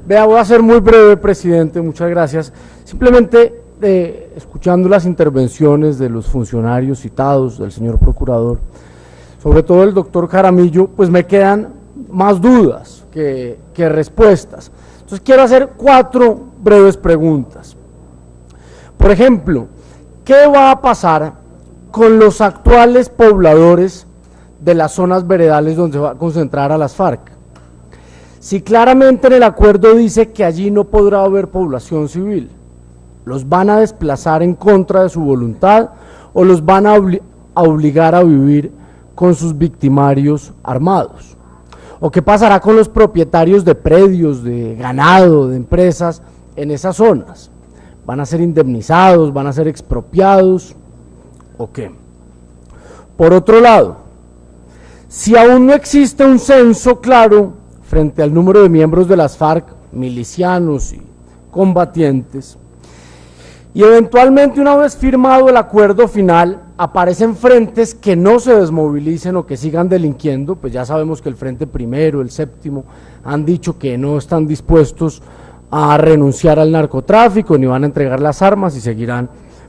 Vea, voy a ser muy breve, presidente, muchas gracias. Simplemente escuchando las intervenciones de los funcionarios citados, del señor procurador, sobre todo el doctor Jaramillo, pues me quedan más dudas que respuestas. Entonces quiero hacer 4 breves preguntas. Por ejemplo, ¿qué va a pasar con los actuales pobladores de las zonas veredales donde se va a concentrar a las FARC? Si claramente en el acuerdo dice que allí no podrá haber población civil, ¿los van a desplazar en contra de su voluntad o los van a obligar a vivir con sus victimarios armados? ¿O qué pasará con los propietarios de predios, de ganado, de empresas en esas zonas? ¿Van a ser indemnizados, van a ser expropiados o qué? Por otro lado, si aún no existe un censo claro frente al número de miembros de las FARC, milicianos y combatientes, y eventualmente una vez firmado el acuerdo final, aparecen frentes que no se desmovilicen o que sigan delinquiendo, pues ya sabemos que el Frente Primero, el Séptimo, han dicho que no están dispuestos a renunciar al narcotráfico, ni van a entregar las armas y seguirán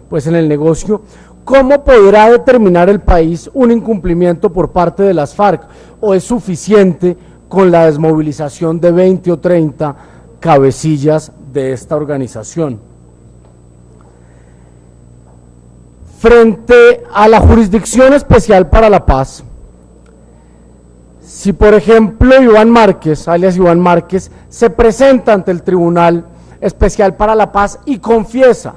pues en el negocio. ¿Cómo podrá determinar el país un incumplimiento por parte de las FARC? ¿O es suficiente con la desmovilización de 20 o 30 cabecillas de esta organización? Frente a la Jurisdicción Especial para la Paz, si por ejemplo Iván Márquez, alias Iván Márquez, se presenta ante el Tribunal Especial para la Paz y confiesa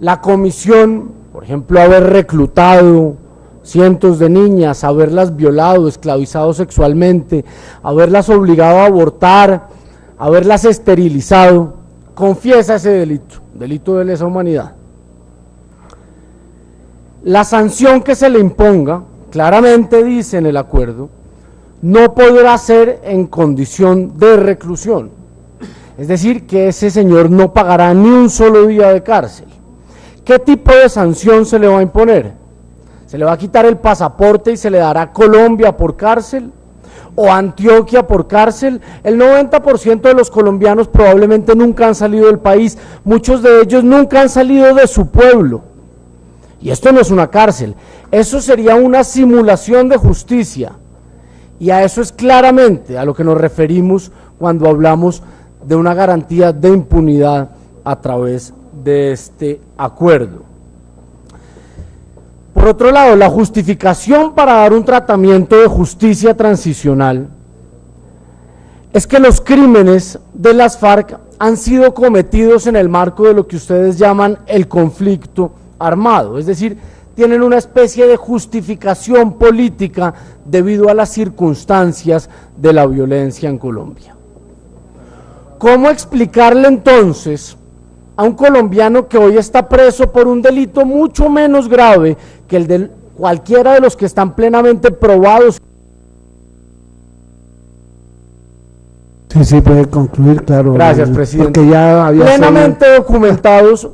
la comisión, por ejemplo, haber reclutado cientos de niñas, haberlas violado, esclavizado sexualmente, haberlas obligado a abortar, haberlas esterilizado, confiesa ese delito de lesa humanidad. La sanción que se le imponga, claramente dice en el acuerdo, no podrá ser en condición de reclusión, es decir, que ese señor no pagará ni un solo día de cárcel. ¿Qué tipo de sanción se le va a imponer? ¿Se le va a quitar el pasaporte y se le dará Colombia por cárcel? ¿O Antioquia por cárcel? El 90% de los colombianos probablemente nunca han salido del país, muchos de ellos nunca han salido de su pueblo. Y esto no es una cárcel, eso sería una simulación de justicia. Y a eso es claramente a lo que nos referimos cuando hablamos de una garantía de impunidad a través de este acuerdo. Por otro lado, la justificación para dar un tratamiento de justicia transicional es que los crímenes de las FARC han sido cometidos en el marco de lo que ustedes llaman el conflicto armado, es decir, tienen una especie de justificación política debido a las circunstancias de la violencia en Colombia. ¿Cómo explicarle entonces a un colombiano que hoy está preso por un delito mucho menos grave que el de cualquiera de los que están plenamente probados? Sí, puede concluir, claro. Gracias, presidente. Porque ya había plenamente documentados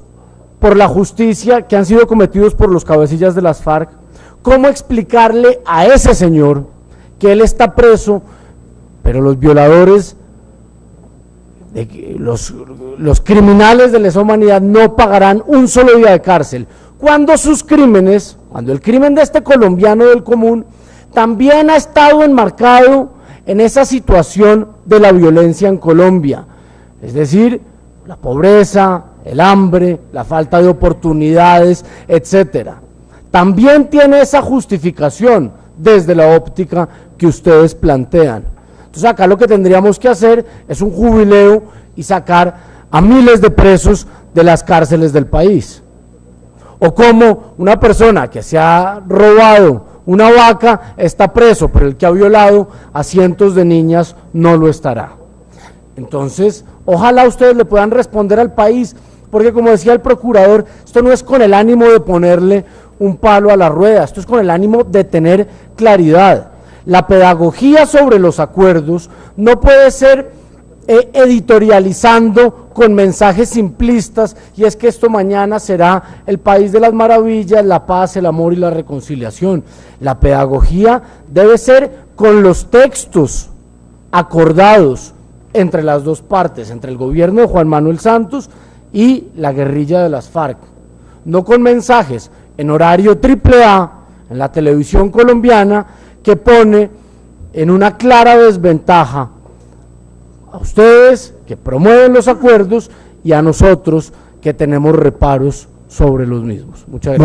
por la justicia, que han sido cometidos por los cabecillas de las FARC. ¿Cómo explicarle a ese señor que él está preso, pero los violadores, los criminales de lesa humanidad no pagarán un solo día de cárcel, cuando sus crímenes, cuando el crimen de este colombiano del común también ha estado enmarcado en esa situación de la violencia en Colombia, es decir, la pobreza, el hambre, la falta de oportunidades, etcétera? También tiene esa justificación desde la óptica que ustedes plantean. Entonces acá lo que tendríamos que hacer es un jubileo y sacar a miles de presos de las cárceles del país. O como una persona que se ha robado una vaca está preso, pero el que ha violado a cientos de niñas no lo estará. Entonces, ojalá ustedes le puedan responder al país, porque como decía el procurador, esto no es con el ánimo de ponerle un palo a la rueda, esto es con el ánimo de tener claridad. La pedagogía sobre los acuerdos no puede ser editorializando con mensajes simplistas, y es que esto mañana será el país de las maravillas, la paz, el amor y la reconciliación. La pedagogía debe ser con los textos acordados entre las dos partes, entre el gobierno de Juan Manuel Santos y la guerrilla de las FARC, no con mensajes en horario AAA en la televisión colombiana que pone en una clara desventaja a ustedes que promueven los acuerdos y a nosotros que tenemos reparos sobre los mismos. Muchas gracias.